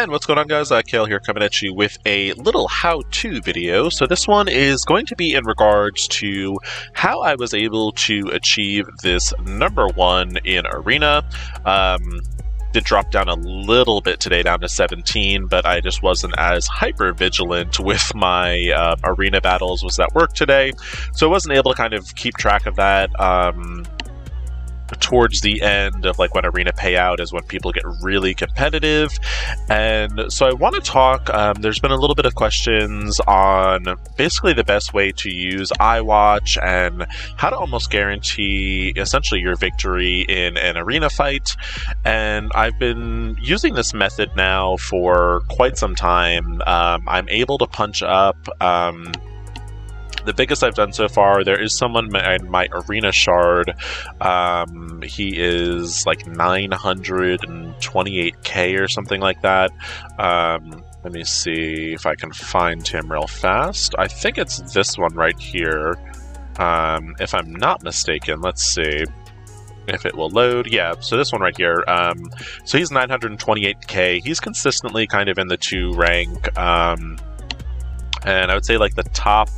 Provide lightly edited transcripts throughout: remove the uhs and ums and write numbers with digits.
And what's going on, guys? Kale here, coming at you with a little how-to video. So this one is going to be in regards to how I was able to achieve this #1 in Arena. Did drop down a little bit today, down to 17, but I just wasn't as hyper vigilant with my arena battles. Was at work today, so I wasn't able to kind of keep track of that. Towards the end of like when arena payout is when people get really competitive, and so I want to talk. There's been a little bit of questions on basically the best way to use iWatch and how to almost guarantee essentially your victory in an arena fight. And I've been using this method now for quite some time. I'm able to punch up the biggest I've done so far. There is someone in my arena shard. He is like 928k or something like that. Let me see if I can find him real fast. I think it's this one right here. If I'm not mistaken, let's see if it will load. Yeah, so this one right here. So he's 928k. He's consistently kind of in the 2 rank. And I would say like the top,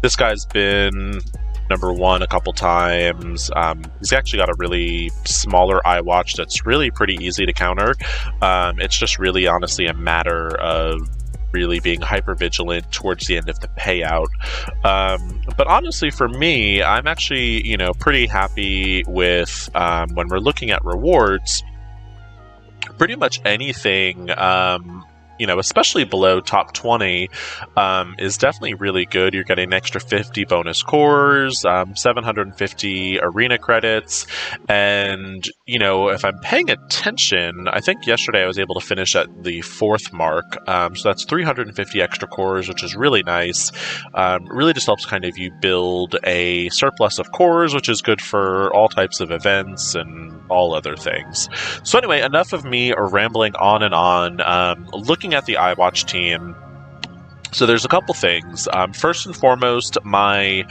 this guy's been #1 a couple times. He's actually got a really smaller iWatch that's really pretty easy to counter. It's just really honestly a matter of really being hyper vigilant towards the end of the payout. But honestly for me, I'm actually, pretty happy with when we're looking at rewards, pretty much anything, especially below top 20, is definitely really good. You're getting an extra 50 bonus cores, 750 arena credits, and, if I'm paying attention, I think yesterday I was able to finish at the 4th mark, so that's 350 extra cores, which is really nice. Really just helps kind of you build a surplus of cores, which is good for all types of events and all other things. So anyway, enough of me rambling on and on. Looking at the iWatch team, so there's a couple things. First and foremost, my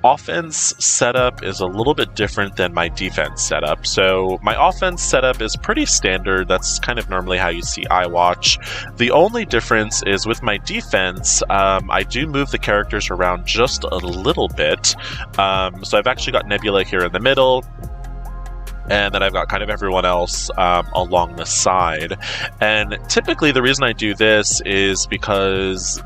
offense setup is a little bit different than my defense setup. So my offense setup is pretty standard. That's kind of normally how you see iWatch. The only difference is with my defense, I do move the characters around just a little bit. So I've actually got Nebula here in the middle, and then I've got kind of everyone else along the side. And typically the reason I do this is because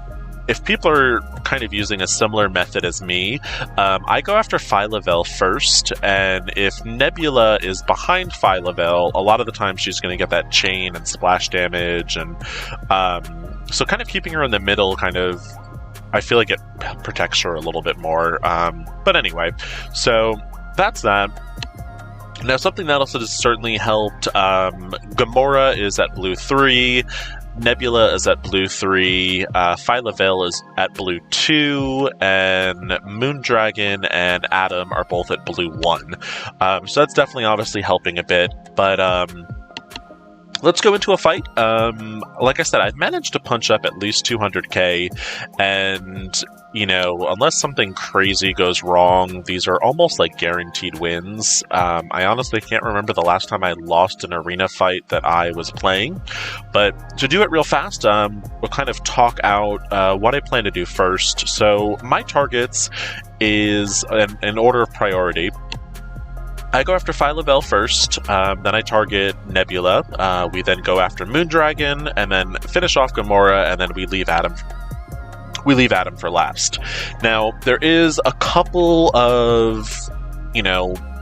if people are kind of using a similar method as me, I go after Phylavel first, and if Nebula is behind Phylavel, a lot of the time she's going to get that chain and splash damage, and so kind of keeping her in the middle kind of, I feel like it protects her a little bit more. But anyway, so that's that. Now, something that also has certainly helped, Gamora is at blue 3, Nebula is at blue 3, Phylavel is at blue 2, and Moondragon and Adam are both at blue 1. So that's definitely obviously helping a bit, but let's go into a fight. Like I said, I've managed to punch up at least 200k, and unless something crazy goes wrong, these are almost like guaranteed wins. I honestly can't remember the last time I lost an arena fight that I was playing, but to do it real fast, we'll kind of talk out what I plan to do first. So my targets is in order of priority. I go after Phylavel first, then I target Nebula, we then go after Moondragon, and then finish off Gamora, and then we leave Adam for last. Now, there is a couple of,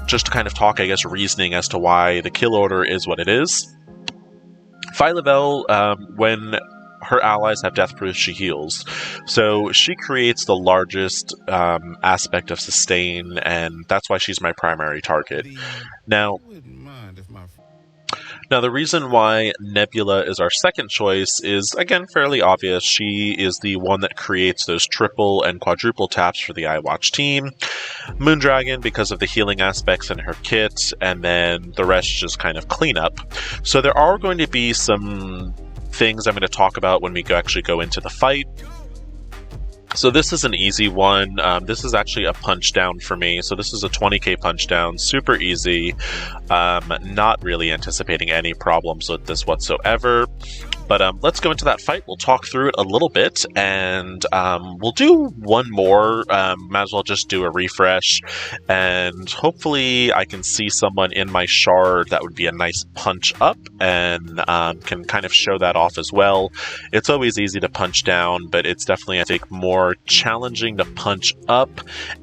just to kind of talk, I guess, reasoning as to why the kill order is what it is. Phylavel, when her allies have death proof, she heals. So she creates the largest aspect of sustain, and that's why she's my primary target. Now, the reason why Nebula is our second choice is, again, fairly obvious. She is the one that creates those triple and quadruple taps for the iWatch team. Moondragon, because of the healing aspects in her kit, and then the rest just kind of cleanup. So there are going to be some things I'm going to talk about when we actually go into the fight. So this is an easy one. This is actually a punch down for me. So this is a 20k punch down, super easy. Not really anticipating any problems with this whatsoever. But let's go into that fight. We'll talk through it a little bit, and we'll do one more. Might as well just do a refresh, and hopefully I can see someone in my shard that would be a nice punch up, and can kind of show that off as well. It's always easy to punch down, but it's definitely, I think, more challenging to punch up,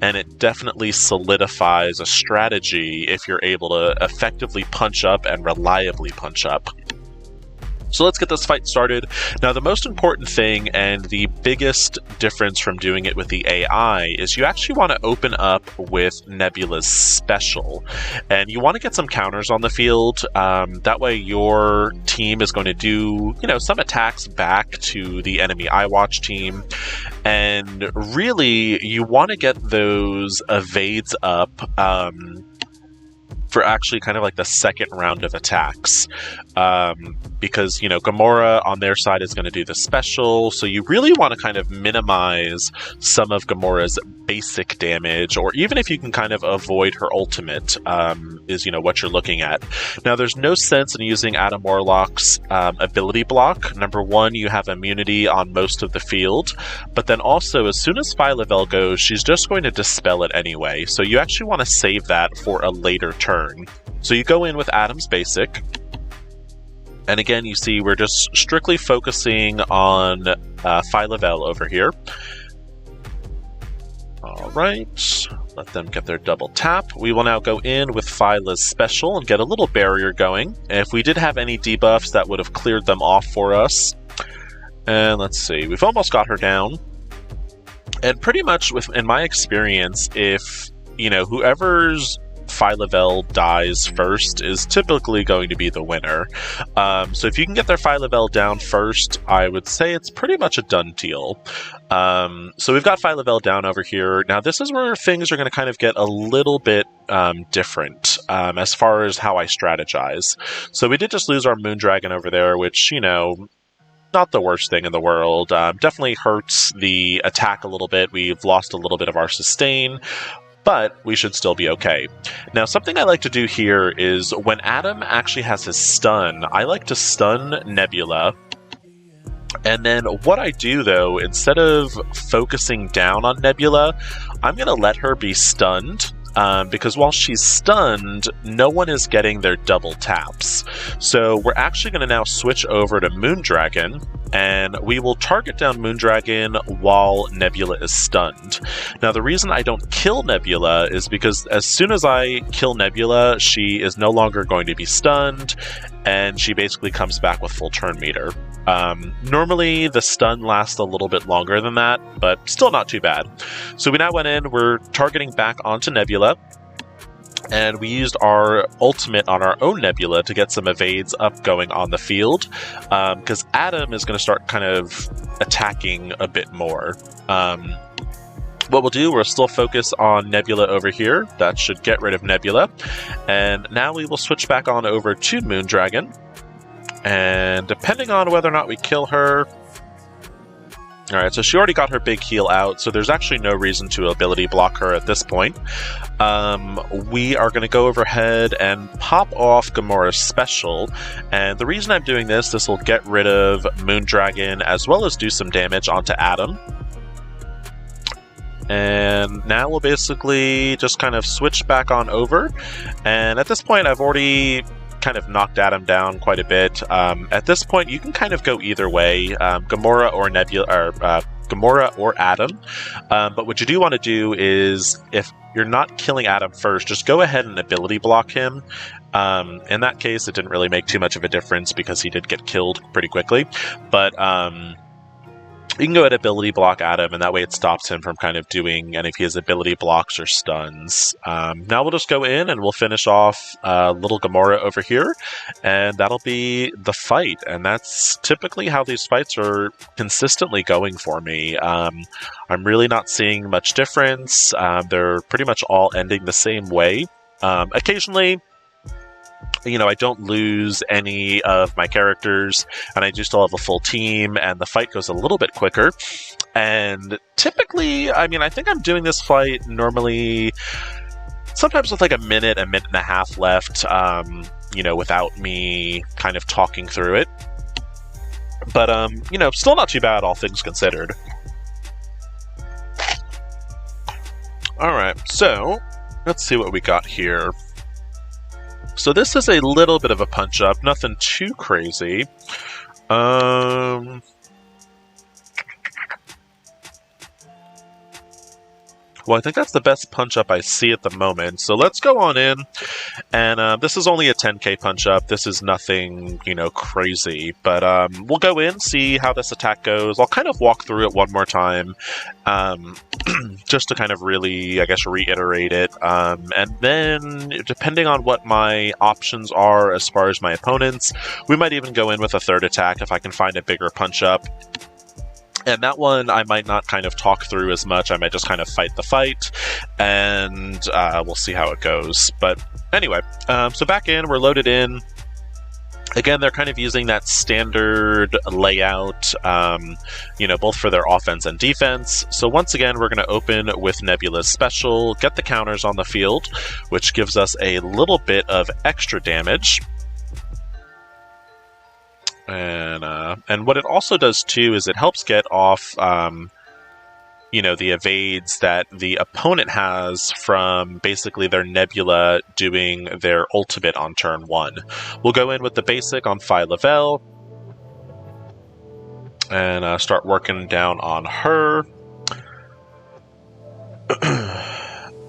and it definitely solidifies a strategy if you're able to effectively punch up and reliably punch up. So let's get this fight started. Now, the most important thing and the biggest difference from doing it with the AI is you actually want to open up with Nebula's special. And you want to get some counters on the field. That way your team is going to do, some attacks back to the enemy iWatch team. And really, you want to get those evades up for actually kind of like the second round of attacks. Because, Gamora on their side is going to do the special, so you really want to kind of minimize some of Gamora's basic damage, or even if you can kind of avoid her ultimate, is, what you're looking at. Now, there's no sense in using Adam Warlock's ability block. Number one, you have immunity on most of the field, but then also, as soon as Phyla-Vell goes, she's just going to dispel it anyway, so you actually want to save that for a later turn. So you go in with Adam's basic, and again, you see we're just strictly focusing on Phyla-Vell over here. Alright, let them get their double tap. We will now go in with Phyla's special and get a little barrier going. And if we did have any debuffs, that would have cleared them off for us. And let's see, we've almost got her down. And pretty much, in my experience, if, whoever's Phyla-Vell dies first is typically going to be the winner. So if you can get their Phyla-Vell down first, I would say it's pretty much a done deal. So we've got Phyla-Vell down over here. Now this is where things are going to kind of get a little bit different as far as how I strategize. So we did just lose our Moondragon over there, which, not the worst thing in the world. Definitely hurts the attack a little bit. We've lost a little bit of our sustain, but we should still be okay. Now, something I like to do here is when Adam actually has his stun, I like to stun Nebula. And then what I do, though, instead of focusing down on Nebula, I'm going to let her be stunned. Because while she's stunned, no one is getting their double taps. So we're actually going to now switch over to Moondragon, and we will target down Moondragon while Nebula is stunned. Now, the reason I don't kill Nebula is because as soon as I kill Nebula, she is no longer going to be stunned, and she basically comes back with full turn meter. Normally, the stun lasts a little bit longer than that, but still not too bad. So we now went in, we're targeting back onto Nebula, and we used our ultimate on our own Nebula to get some evades up going on the field, because Adam is going to start kind of attacking a bit more. What we'll do, we'll still focus on Nebula over here. That should get rid of Nebula. And now we will switch back on over to Moondragon. And depending on whether or not we kill her... Alright, so she already got her big heal out, so there's actually no reason to ability block her at this point. We are going to go overhead and pop off Gamora's special, and the reason I'm doing this will get rid of Moondragon as well as do some damage onto Adam. And now we'll basically just kind of switch back on over, and at this point I've already kind of knocked Adam down quite a bit. At this point, you can kind of go either way, Gamora or Nebula, or Gamora or Adam. But what you do want to do is, if you're not killing Adam first, just go ahead and ability block him. In that case, it didn't really make too much of a difference because he did get killed pretty quickly. But you can go ahead and ability block Adam, and that way it stops him from kind of doing any of his ability blocks or stuns. Now we'll just go in and we'll finish off little Gamora over here, and that'll be the fight. And that's typically how these fights are consistently going for me. I'm really not seeing much difference. They're pretty much all ending the same way. Occasionally, I don't lose any of my characters, and I do still have a full team, and the fight goes a little bit quicker. And typically, I think I'm doing this fight normally sometimes with like a minute and a half left, without me kind of talking through it. But, still not too bad, all things considered. Alright, so let's see what we got here. So this is a little bit of a punch-up, nothing too crazy. Well, I think that's the best punch-up I see at the moment. So let's go on in. And this is only a 10k punch-up. This is nothing, crazy. But we'll go in, see how this attack goes. I'll kind of walk through it one more time. Just to kind of really, I guess, reiterate it. And then, depending on what my options are as far as my opponents, we might even go in with a third attack if I can find a bigger punch-up. And that one, I might not kind of talk through as much. I might just kind of fight the fight, and we'll see how it goes. But anyway, so back in, we're loaded in. Again, they're kind of using that standard layout, both for their offense and defense. So once again, we're going to open with Nebula's special, get the counters on the field, which gives us a little bit of extra damage. And what it also does too is it helps get off, the evades that the opponent has from basically their Nebula doing their ultimate on turn 1. We'll go in with the basic on Phyla-Vell and start working down on her.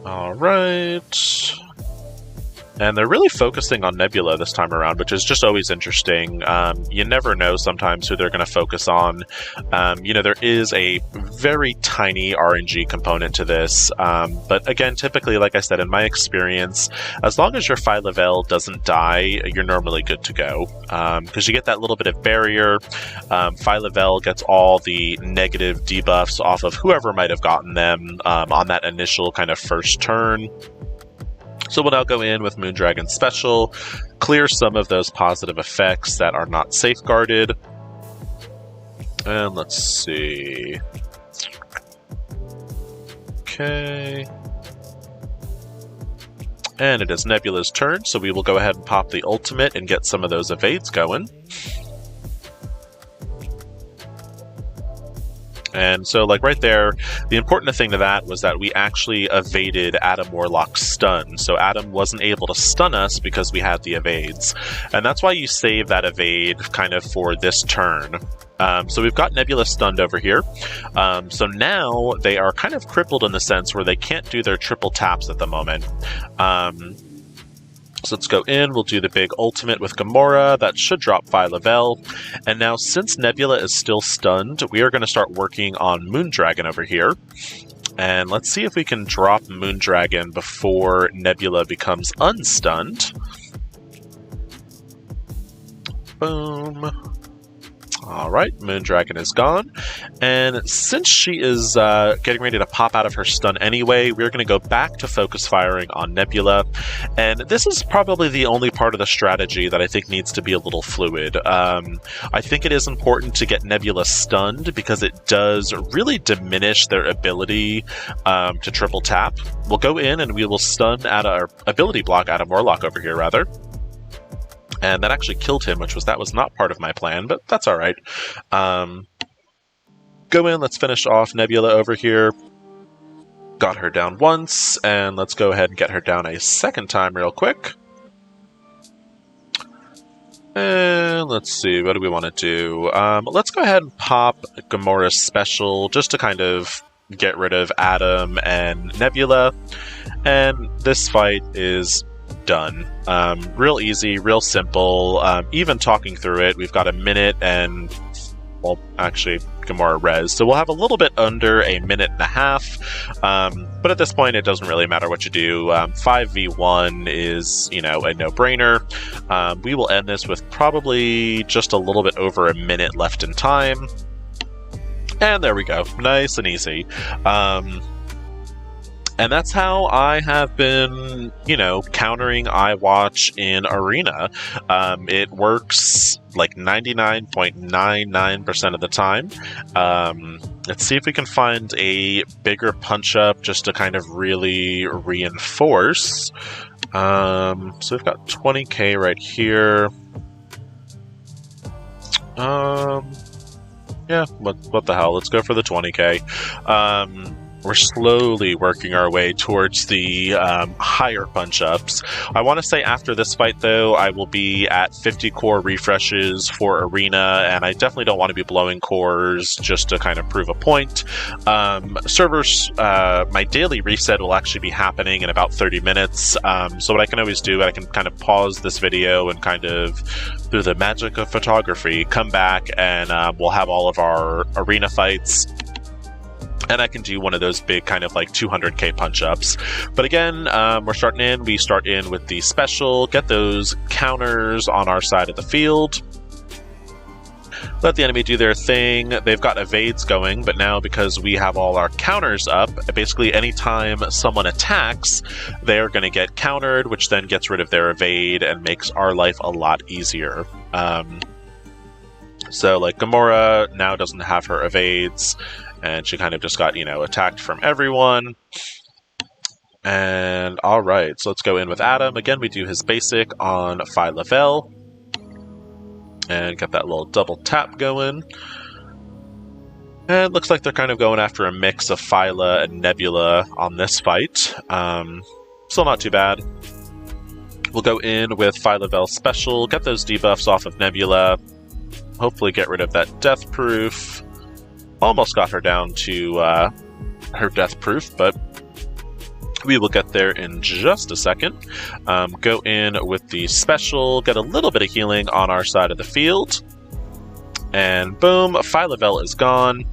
All right. And they're really focusing on Nebula this time around, which is just always interesting. You never know sometimes who they're going to focus on. There is a very tiny RNG component to this. But again, typically, like I said, in my experience, as long as your Phyla-Vell doesn't die, you're normally good to go. Because you get that little bit of barrier. Phyla-Vell gets all the negative debuffs off of whoever might have gotten them on that initial kind of first turn. So we'll now go in with Moondragon Special, clear some of those positive effects that are not safeguarded. And let's see. Okay. And it is Nebula's turn, so we will go ahead and pop the ultimate and get some of those evades going. And so, right there, the important thing to that was that we actually evaded Adam Warlock's stun. So Adam wasn't able to stun us because we had the evades. And that's why you save that evade kind of for this turn. So we've got Nebula stunned over here. So now they are kind of crippled in the sense where they can't do their triple taps at the moment. So let's go in, we'll do the big ultimate with Gamora, that should drop Phyla-Vell. And now, since Nebula is still stunned, we are going to start working on Moondragon over here. And let's see if we can drop Moondragon before Nebula becomes unstunned. Boom. Alright, Moondragon is gone. And since she is getting ready to pop out of her stun anyway, we're going to go back to focus firing on Nebula. And this is probably the only part of the strategy that I think needs to be a little fluid. I think it is important to get Nebula stunned because it does really diminish their ability to triple tap. We'll go in and we will stun at our ability block Adam Warlock over here, rather. And that actually killed him, that was not part of my plan, but that's alright. Go in, let's finish off Nebula over here. Got her down once, and let's go ahead and get her down a second time real quick. And let's see, what do we want to do? Let's go ahead and pop Gamora's special, just to kind of get rid of Adam and Nebula. And this fight is done. Real easy, real simple. Even talking through it, we've got a minute and, well, actually, Gamora res. So we'll have a little bit under a minute and a half. But at this point, it doesn't really matter what you do. 5v1 is, a no-brainer. We will end this with probably just a little bit over a minute left in time. And there we go. Nice and easy. And that's how I have been, countering iWatch in Arena. It works like 99.99% of the time. Let's see if we can find a bigger punch-up just to kind of really reinforce. So we've got 20k right here. Yeah, what the hell? Let's go for the 20k. We're slowly working our way towards the higher punch-ups. I want to say after this fight, though, I will be at 50 core refreshes for Arena, and I definitely don't want to be blowing cores just to kind of prove a point. Servers, my daily reset will actually be happening in about 30 minutes, so what I can always do, I can kind of pause this video and kind of, through the magic of photography, come back and we'll have all of our Arena fights. And I can do one of those big kind of like 200k punch-ups. But again, we're starting in. We start in with the special, get those counters on our side of the field. Let the enemy do their thing. They've got evades going, but now because we have all our counters up, basically anytime someone attacks, they're going to get countered, which then gets rid of their evade and makes our life a lot easier. So like Gamora now doesn't have her evades, and she kind of just got, attacked from everyone. And alright, so let's go in with Adam. Again, we do his basic on Phi Level. And get that little double tap going. And it looks like they're kind of going after a mix of Phyla and Nebula on this fight. Still not too bad. We'll go in with Phi Level Special, get those debuffs off of Nebula. Hopefully get rid of that Death Proof. Almost got her down to her Death Proof, but we will get there in just a second. Go in with the special, get a little bit of healing on our side of the field. And boom, Phi Level is gone.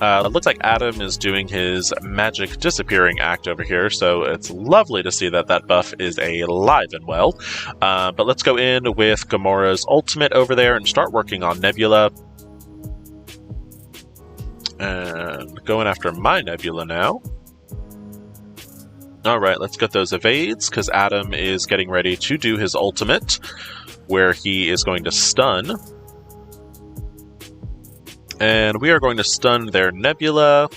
It looks like Adam is doing his magic disappearing act over here, so it's lovely to see that that buff is alive and well. But let's go in with Gamora's ultimate over there and start working on Nebula. And going after my Nebula now. Alright, let's get those evades, because Adam is getting ready to do his ultimate, where he is going to stun. And we are going to stun their Nebula.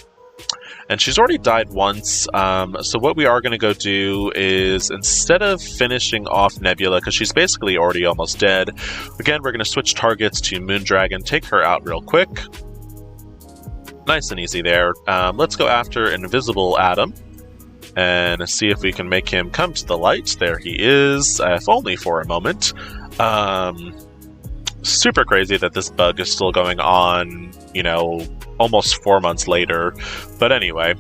And she's already died once, so what we are going to go do is, instead of finishing off Nebula, because she's basically already almost dead, again, we're going to switch targets to Moondragon, take her out real quick. Nice and easy there. Let's go after Invisible Adam and see if we can make him come to the light. There he is, if only for a moment. Super crazy that this bug is still going on, almost 4 months later. But anyway,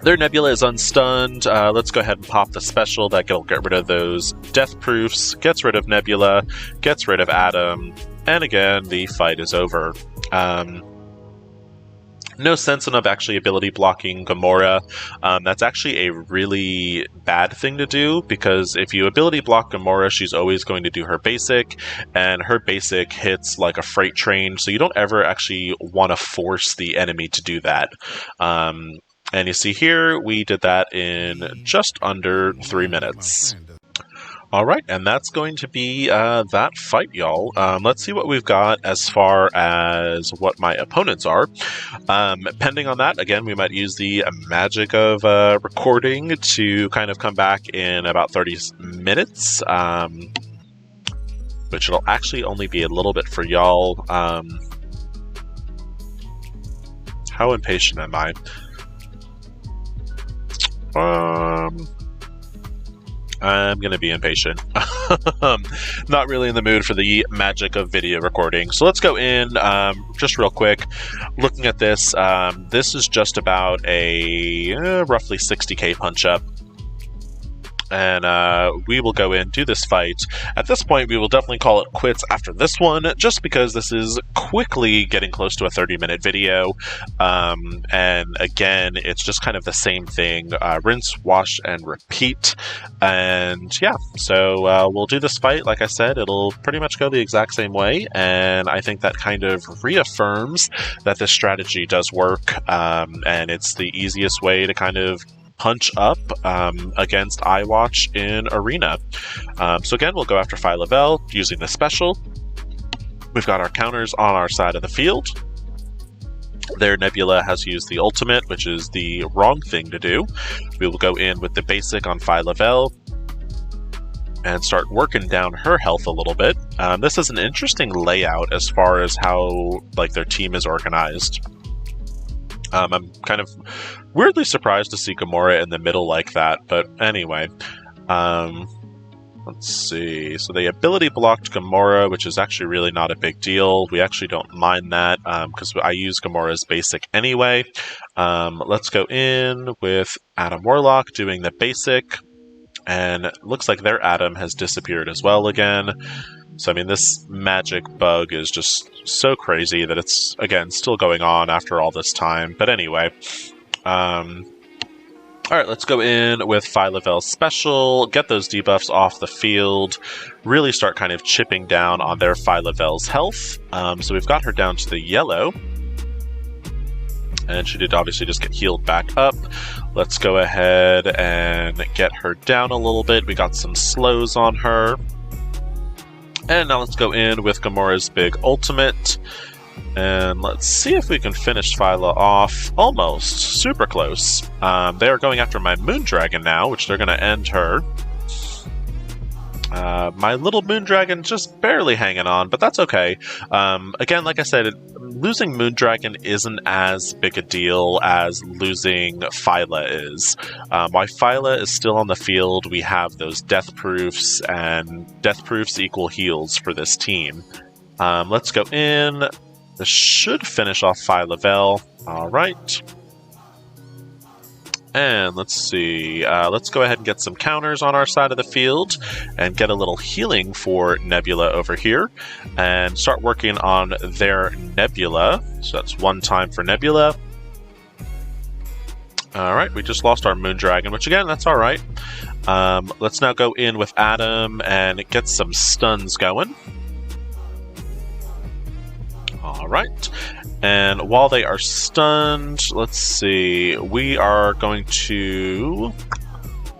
their Nebula is unstunned. Let's go ahead and pop the special that'll get rid of those Death Proofs, gets rid of Nebula, gets rid of Adam, and again, the fight is over. No sense in actually ability blocking Gamora. That's actually a really bad thing to do, because if you ability block Gamora, she's always going to do her basic, and her basic hits like a freight train, so you don't ever actually want to force the enemy to do that. And you see here, we did that in just under 3 minutes. Alright, and that's going to be that fight, y'all. Let's see what we've got as far as what my opponents are. Pending on that, again, we might use the magic of recording to kind of come back in about 30 minutes. Which it'll actually only be a little bit for y'all. How impatient am I? I'm going to be impatient. Not really in the mood for the magic of video recording. So let's go in, just real quick. Looking at this, this is just about a roughly 60k punch-up. And we will go in, do this fight. At this point, we will definitely call it quits after this one, just because this is quickly getting close to a 30-minute video. And again, it's just kind of the same thing. Rinse, wash, and repeat. And yeah, so we'll do this fight. Like I said, it'll pretty much go the exact same way. And I think that kind of reaffirms that this strategy does work. And it's the easiest way to kind of punch up against iWatch in Arena. So again, we'll go after Phyla-Vell using the special. We've got our counters on our side of the field. Their Nebula has used the ultimate, which is the wrong thing to do. We will go in with the basic on Phyla-Vell and start working down her health a little bit. This is an interesting layout as far as how their team is organized. I'm kind of weirdly surprised to see Gamora in the middle like that, but anyway. Let's see. So they ability blocked Gamora, which is actually really not a big deal. We actually don't mind that because I use Gamora's basic anyway. Let's go in with Adam Warlock doing the basic, and it looks like their Adam has disappeared as well again. So, I mean, this magic bug is just so crazy that it's, again, still going on after all this time. But anyway, alright, let's go in with Phyla-Vell's special, get those debuffs off the field, really start kind of chipping down on their Phyla-Vell's health. So we've got her down to the yellow. And she did obviously just get healed back up. Let's go ahead and get her down a little bit. We got some slows on her. And now let's go in with Gamora's big ultimate. And let's see if we can finish Phyla off. Almost. Super close. They are going after my Moondragon now, which they're going to end her. My little Moondragon just barely hanging on, but that's okay. Again, like I said, losing Moondragon isn't as big a deal as losing Phyla is. While Phyla is still on the field, we have those death proofs, and death proofs equal heals for this team. Let's go in. This should finish off Phyla-Vell. Alright. And let's see, let's go ahead and get some counters on our side of the field and get a little healing for Nebula over here and start working on their Nebula. So that's one time for Nebula. Alright, we just lost our Moondragon, which again, that's alright. Let's now go in with Adam and get some stuns going. Alright. And while they are stunned, let's see, we are going to...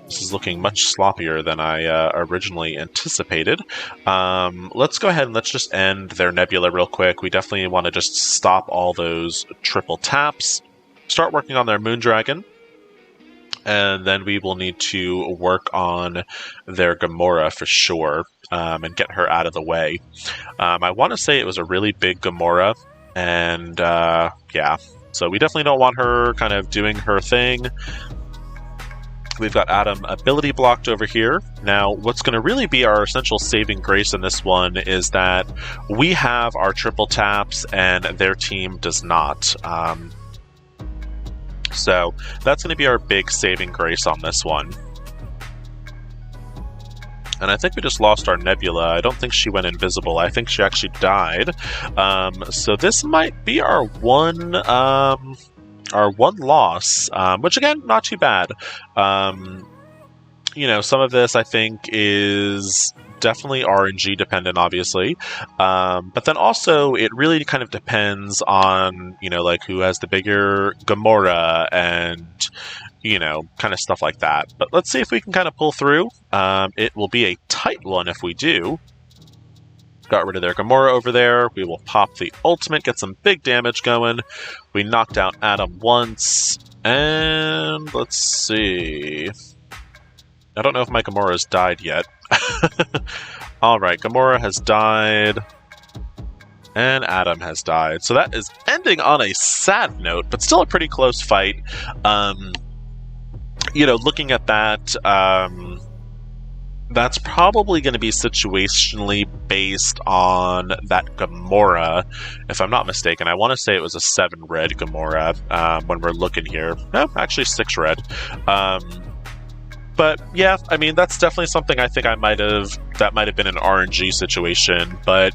This is looking much sloppier than I originally anticipated. Let's go ahead and let's just end their Nebula real quick. We definitely want to just stop all those triple taps. Start working on their Moondragon. And then we will need to work on their Gamora for sure, and get her out of the way. I want to say it was a really big Gamora. And, yeah, so we definitely don't want her kind of doing her thing. We've got Adam ability blocked over here. Now, what's going to really be our essential saving grace in this one is that we have our triple taps and their team does not. So that's going to be our big saving grace on this one. And I think we just lost our Nebula. I don't think she went invisible. I think she actually died. So this might be our one loss, which again, not too bad. You know, some of this I think is definitely RNG dependent, obviously. But then also it really kind of depends on, you know, like who has the bigger Gamora and, you know, kind of stuff like that. But let's see if we can kind of pull through. It will be a tight one if we do. Got rid of their Gamora over there. We will pop the ultimate, get some big damage going. We knocked out Adam once. And let's see. I don't know if my Gamora's died yet. Alright, Gamora has died. And Adam has died. So that is ending on a sad note, but still a pretty close fight. You know, looking at that, that's probably going to be situationally based on that Gamora, if I'm not mistaken. I want to say it was a 7 red Gamora when we're looking here. No, actually 6 red. But yeah, I mean, that's definitely something I think that might have been an RNG situation, but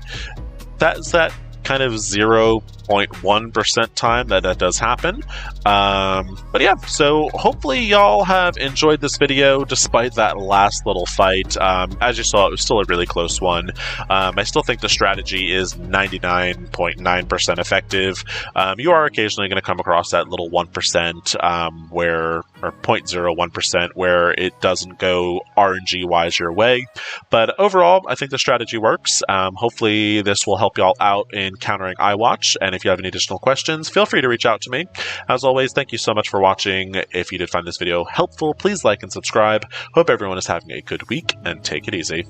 that's that kind of 0.1% time that does happen. But yeah, so hopefully y'all have enjoyed this video despite that last little fight. As you saw, it was still a really close one. I still think the strategy is 99.9% effective. You are occasionally going to come across that little 1% or 0.01% where it doesn't go RNG wise your way. But overall, I think the strategy works. Hopefully this will help y'all out in countering iWatch, and if you have any additional questions, feel free to reach out to me. As always, thank you so much for watching. If you did find this video helpful, please like and subscribe. Hope everyone is having a good week, and take it easy.